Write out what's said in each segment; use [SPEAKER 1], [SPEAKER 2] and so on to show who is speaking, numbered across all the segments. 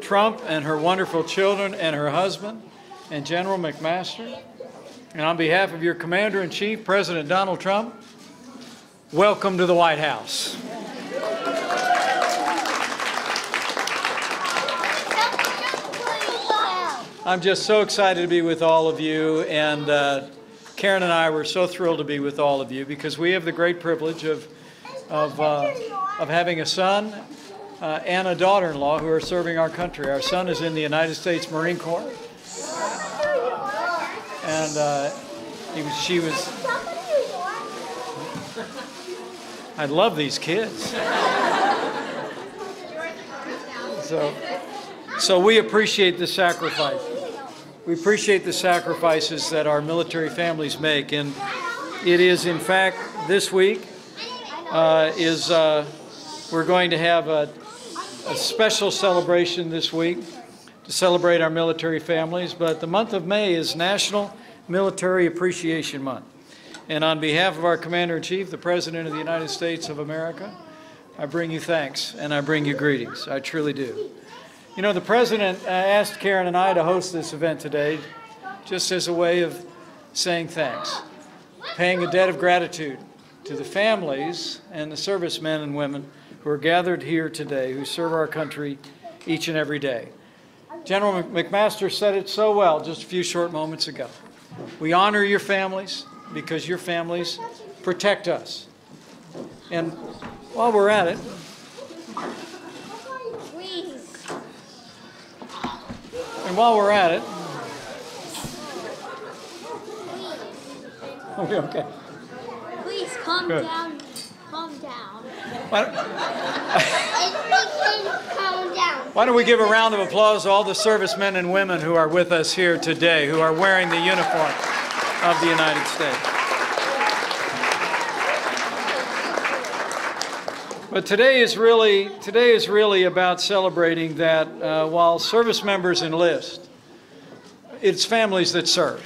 [SPEAKER 1] Trump and her wonderful children and her husband and General McMaster. And on behalf of your Commander-in-Chief, President Donald Trump, welcome to the White House. I'm just so excited to be with all of you, and Karen and I were so thrilled to be with all of you because we have the great privilege of having a son and a daughter-in-law who are serving our country. Our son is in the United States Marine Corps, and she was. I love these kids. So we appreciate the sacrifice. We appreciate the sacrifices that our military families make, and it is, in fact, this week we're going to have a special celebration this week to celebrate our military families. But the month of May is National Military Appreciation Month, and on behalf of our Commander-in-Chief, the President of the United States of America, I bring you thanks and I bring you greetings. I truly do. You know, the President asked Karen and I to host this event today just as a way of saying thanks, paying a debt of gratitude to the families and the servicemen and women who are gathered here today, who serve our country each and every day. General McMaster said it so well just a few short moments ago. We honor your families because your families protect us. And while we're at it, are we okay?
[SPEAKER 2] Please calm
[SPEAKER 1] Good.
[SPEAKER 2] down. Calm down.
[SPEAKER 1] Why
[SPEAKER 2] Calm down.
[SPEAKER 1] don't we give a round of applause to all the servicemen and women who are with us here today, who are wearing the uniform of the United States. But today is really about celebrating that while service members enlist, it's families that serve.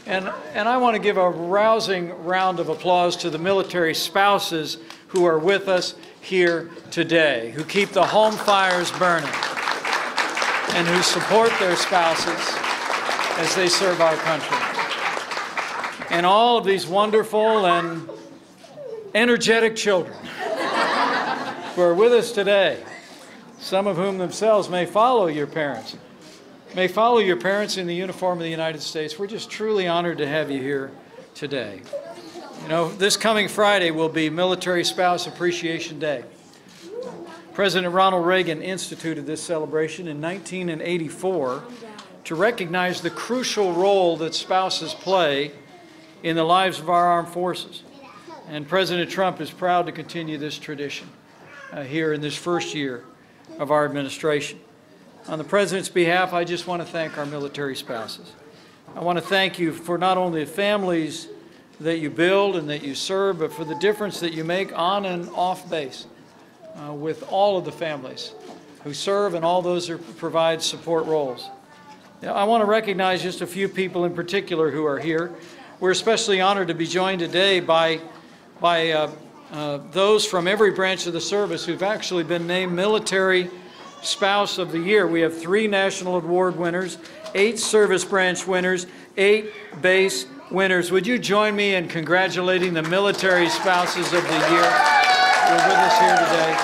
[SPEAKER 1] And I want to give a rousing round of applause to the military spouses who are with us here today, who keep the home fires burning and who support their spouses as they serve our country. And all of these wonderful and energetic children who are with us today, some of whom themselves may follow your parents in the uniform of the United States. We're just truly honored to have you here today. You know, this coming Friday will be Military Spouse Appreciation Day. President Ronald Reagan instituted this celebration in 1984 to recognize the crucial role that spouses play in the lives of our armed forces. And President Trump is proud to continue this tradition here in this first year of our administration. On the President's behalf, I just want to thank our military spouses. I want to thank you for not only the families that you build and that you serve, but for the difference that you make on and off base with all of the families who serve and all those who provide support roles. Now, I want to recognize just a few people in particular who are here. We're especially honored to be joined today by those from every branch of the service who've actually been named Military Spouse of the Year. We have 3 national award winners, 8 service branch winners, 8 base winners. Would you join me in congratulating the Military Spouses of the Year who are with us here today?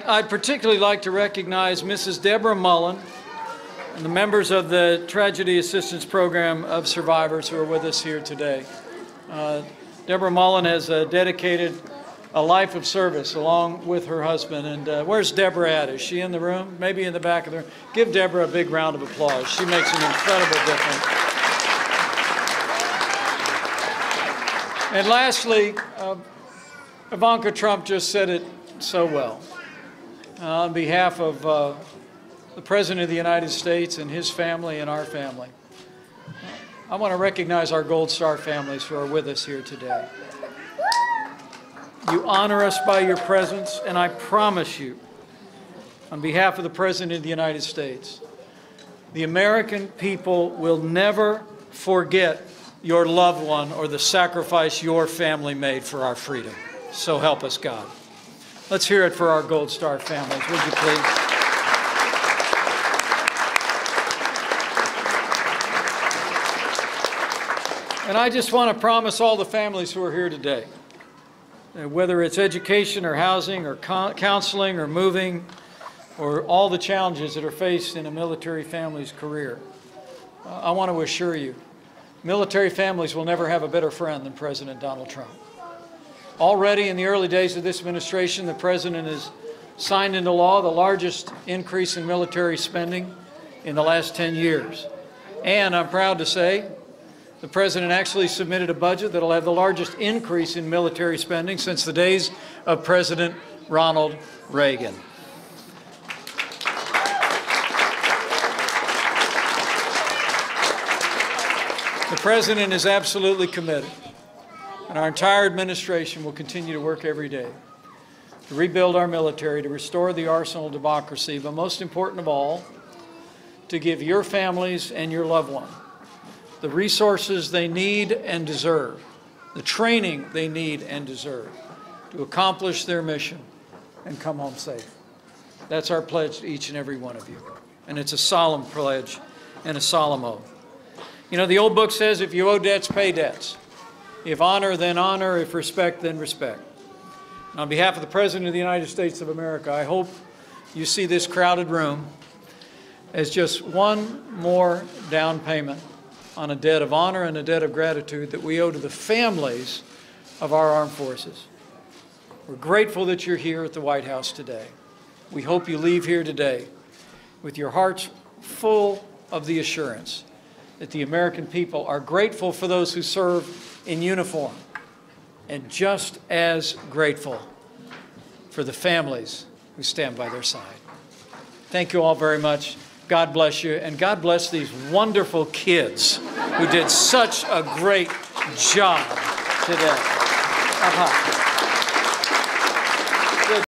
[SPEAKER 1] I'd particularly like to recognize Mrs. Deborah Mullen and the members of the Tragedy Assistance Program of Survivors who are with us here today. Deborah Mullen has dedicated a life of service along with her husband. And where's Deborah at? Is she in the room? Maybe in the back of the room. Give Deborah a big round of applause. She makes an incredible difference. And lastly, Ivanka Trump just said it so well. On behalf of the President of the United States and his family and our family, I want to recognize our Gold Star families who are with us here today. You honor us by your presence, and I promise you, on behalf of the President of the United States, the American people will never forget your loved one or the sacrifice your family made for our freedom. So help us God. Let's hear it for our Gold Star families, would you please? And I just want to promise all the families who are here today, whether it's education or housing or counseling or moving or all the challenges that are faced in a military family's career, I want to assure you, military families will never have a better friend than President Donald Trump. Already in the early days of this administration, the President has signed into law the largest increase in military spending in the last 10 years. And I'm proud to say the President actually submitted a budget that will have the largest increase in military spending since the days of President Ronald Reagan. The President is absolutely committed, and our entire administration will continue to work every day to rebuild our military, to restore the arsenal of democracy, but most important of all, to give your families and your loved ones the resources they need and deserve, the training they need and deserve to accomplish their mission and come home safe. That's our pledge to each and every one of you. And it's a solemn pledge and a solemn oath. You know, the old book says, if you owe debts, pay debts. If honor, then honor. If respect, then respect. And on behalf of the President of the United States of America, I hope you see this crowded room as just one more down payment on a debt of honor and a debt of gratitude that we owe to the families of our armed forces. We're grateful that you're here at the White House today. We hope you leave here today with your hearts full of the assurance that the American people are grateful for those who serve in uniform and just as grateful for the families who stand by their side. Thank you all very much. God bless you, and God bless these wonderful kids who did such a great job today.